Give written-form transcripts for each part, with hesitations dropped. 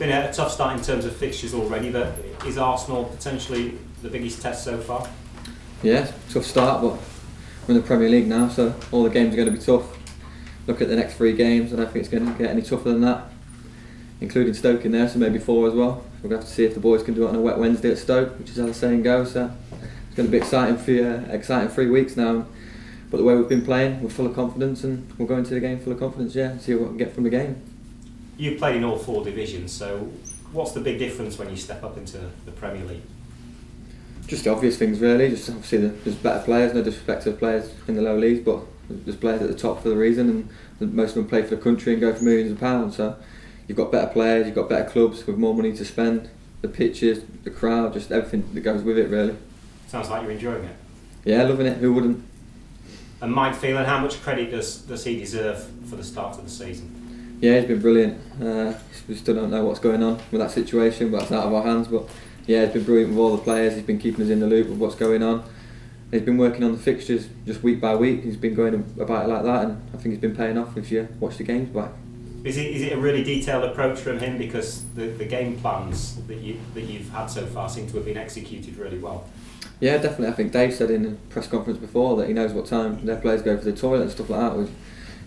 been a tough start in terms of fixtures already, but is Arsenal potentially the biggest test so far? Yeah, tough start, but we're in the Premier League now, so all the games are going to be tough. Look at the next 3 games, I don't think it's going to get any tougher than that, including Stoke in there, so maybe 4 as well. We're going to have to see if the boys can do it on a wet Wednesday at Stoke, which is how the saying goes. So it's going to be exciting 3 weeks now. But the way we've been playing, we're full of confidence, and we'll go into the game full of confidence, and see what we can get from the game. You've played in all 4 divisions, so what's the big difference when you step up into the Premier League? Just the obvious things really, just obviously there's better players, no disrespect to players in the lower leagues, but there's players at the top for the reason, and most of them play for the country and go for millions of pounds, so you've got better players, you've got better clubs with more money to spend, the pitches, the crowd, just everything that goes with it really. Sounds like you're enjoying it. Yeah, loving it, who wouldn't? And Mike Phelan, how much credit does he deserve for the start of the season? Yeah, he's been brilliant. We still don't know what's going on with that situation, but that's out of our hands. But yeah, he's been brilliant with all the players. He's been keeping us in the loop with what's going on. He's been working on the fixtures just week by week. He's been going about it like that, and I think he's been paying off if you watch the games back. Is it a really detailed approach from him, because the game plans that you've had so far seem to have been executed really well? Yeah, definitely. I think Dave said in the press conference before that he knows what time their players go for the toilet and stuff like that.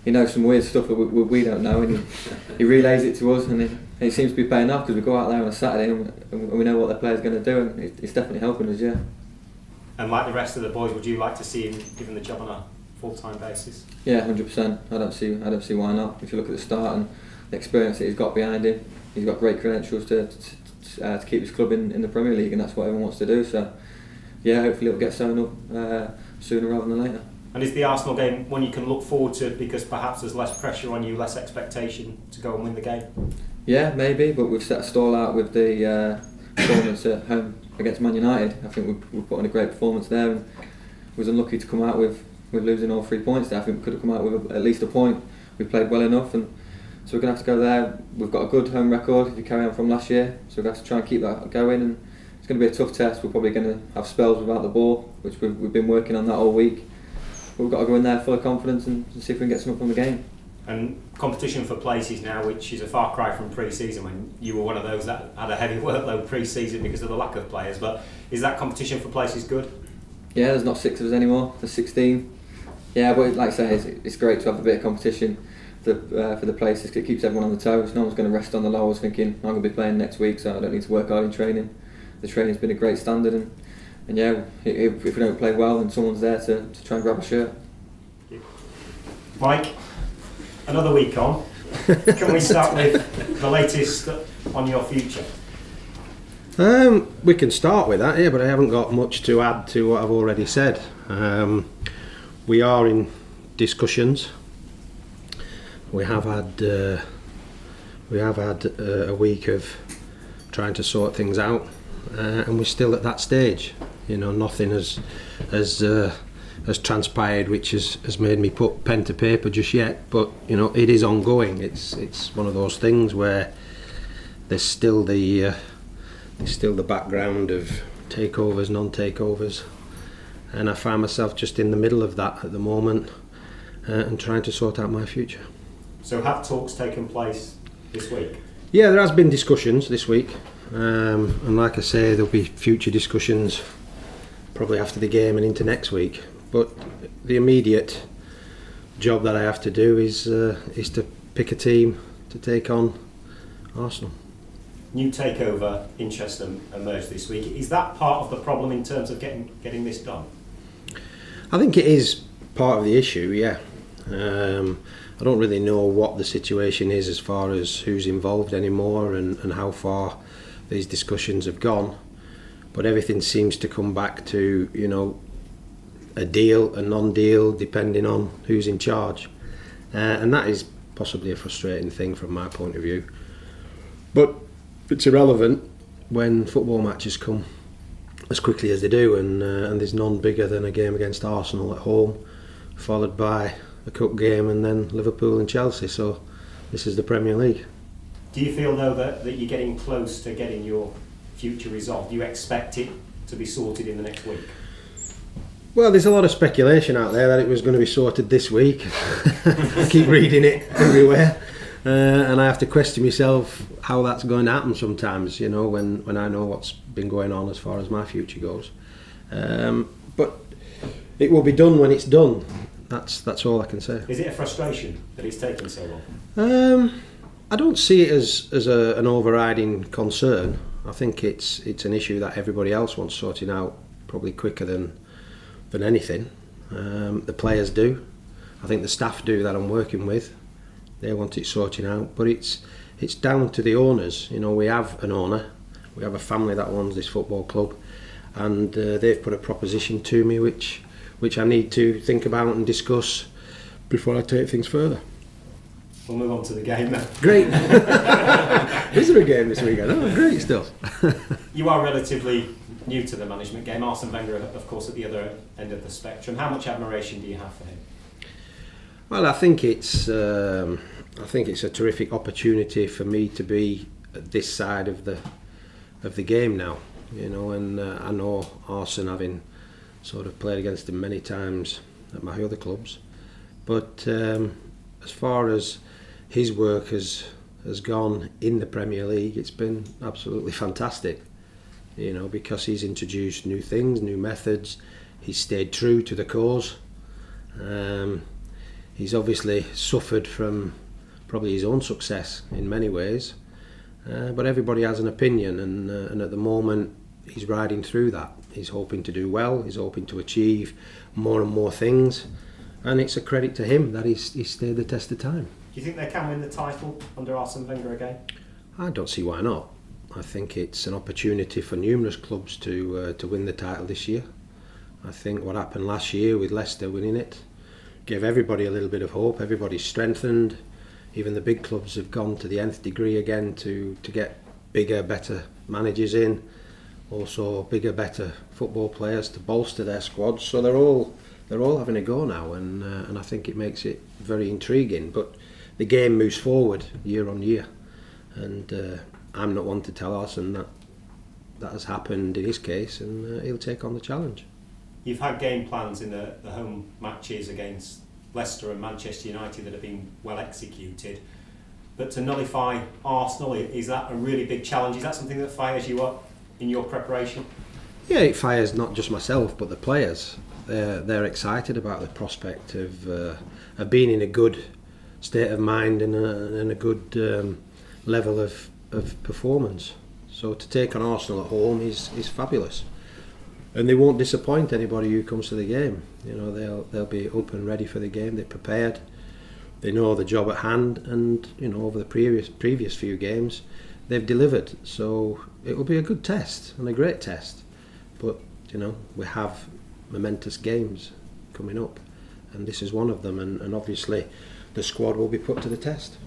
He knows some weird stuff that we don't know, and he relays it to us, and it seems to be paying off, because we go out there on a Saturday and we know what the player's going to do, and it's definitely helping us, yeah. And like the rest of the boys, would you like to see him given the job on a full-time basis? Yeah, 100%. I don't see why not. If you look at the start and the experience that he's got behind him, he's got great credentials to keep his club in the Premier League, and that's what everyone wants to do. So yeah, hopefully it'll get sewn up sooner rather than later. And is the Arsenal game one you can look forward to, because perhaps there's less pressure on you, less expectation to go and win the game? Yeah, maybe, but we've set a stall out with the performance at home against Man United. I think we put in a great performance there, and was unlucky to come out with losing all 3 points there. I think we could have come out with at least a point. We played well enough, and so we're going to have to go there. We've got a good home record if you carry on from last year, so we're going to have to try and keep that going, and it's going to be a tough test. We're probably going to have spells without the ball, which we've been working on that all week. But we've got to go in there full of confidence and see if we can get something from the game. And competition for places now, which is a far cry from pre-season, when you were one of those that had a heavy workload pre-season because of the lack of players, but is that competition for places good? Yeah, there's not 6 of us anymore, there's 16. Yeah, but like I say, it's great to have a bit of competition for the places. It keeps everyone on the toes. No one's going to rest on the laurels thinking, I'm going to be playing next week, so I don't need to work hard in training. The training's been a great standard, and yeah, if we don't play well, then someone's there to try and grab a shirt. Mike, another week on. Can we start with the latest on your future? We can start with that, yeah, but I haven't got much to add to what I've already said. We are in discussions. We have had a week of trying to sort things out, and we're still at that stage. You know, nothing has transpired which has made me put pen to paper just yet. But you know, it is ongoing. It's one of those things where there's still the background of takeovers, non-takeovers, and I find myself just in the middle of that at the moment, and trying to sort out my future. So have talks taken place this week? Yeah, there has been discussions this week, and like I say, there'll be future discussions probably after the game and into next week. But the immediate job that I have to do is to pick a team to take on Arsenal. New takeover interest emerged this week. Is that part of the problem in terms of getting this done? I think it is part of the issue, yeah. I don't really know what the situation is as far as who's involved anymore and how far these discussions have gone. But everything seems to come back to, you know, a deal, a non-deal, depending on who's in charge. And that is possibly a frustrating thing from my point of view. But it's irrelevant when football matches come as quickly as they do, and there's none bigger than a game against Arsenal at home, followed by a cup game and then Liverpool and Chelsea. So this is the Premier League. Do you feel though that you're getting close to getting your future resolved? Do you expect it to be sorted in the next week? Well, there's a lot of speculation out there that it was going to be sorted this week. I keep reading it everywhere. and I have to question myself how that's going to happen sometimes, you know, when I know what's been going on as far as my future goes. But it will be done when it's done. That's all I can say. Is it a frustration that it's taken so long? I don't see it as an overriding concern. I think it's an issue that everybody else wants sorting out probably quicker than anything. The players do. I think the staff do that I'm working with. They want it sorting out, but it's down to the owners. You know, we have an owner, we have a family that owns this football club, and they've put a proposition to me which I need to think about and discuss before I take things further. We'll move on to the game now. Great. Is there a game this weekend? Oh, great stuff. You are relatively new to the management game. Arsene Wenger, of course, at the other end of the spectrum. How much admiration do you have for him? Well, I think it's a terrific opportunity for me to be at this side of the game now. You know, and I know Arsene, having sort of played against him many times at my other clubs, but as far as his work has gone in the Premier League, it's been absolutely fantastic. You know, because he's introduced new things, new methods. He's stayed true to the cause. He's obviously suffered from probably his own success in many ways, but everybody has an opinion, and at the moment he's riding through that. He's hoping to do well. He's hoping to achieve more and more things, and it's a credit to him that he's stayed the test of time. Do you think they can win the title under Arsene Wenger again? I don't see why not. I think it's an opportunity for numerous clubs to win the title this year. I think what happened last year with Leicester winning it gave everybody a little bit of hope. Everybody's strengthened. Even the big clubs have gone to the nth degree again to get bigger, better managers in. Also bigger, better football players to bolster their squads. So they're all having a go now, and I think it makes it very intriguing. But the game moves forward year on year, and I'm not one to tell Arsene that has happened in his case, and he'll take on the challenge. You've had game plans in the home matches against Leicester and Manchester United that have been well executed, but to nullify Arsenal, is that a really big challenge? Is that something that fires you up in your preparation? Yeah, it fires not just myself but the players. They're excited about the prospect of being in a good state of mind and a good level of performance. So to take on Arsenal at home is fabulous, and they won't disappoint anybody who comes to the game. You know, they'll be up and ready for the game. They're prepared. They know the job at hand, and you know, over the previous few games they've delivered. So it will be a good test and a great test. But you know, we have momentous games coming up, and this is one of them, and obviously the squad will be put to the test.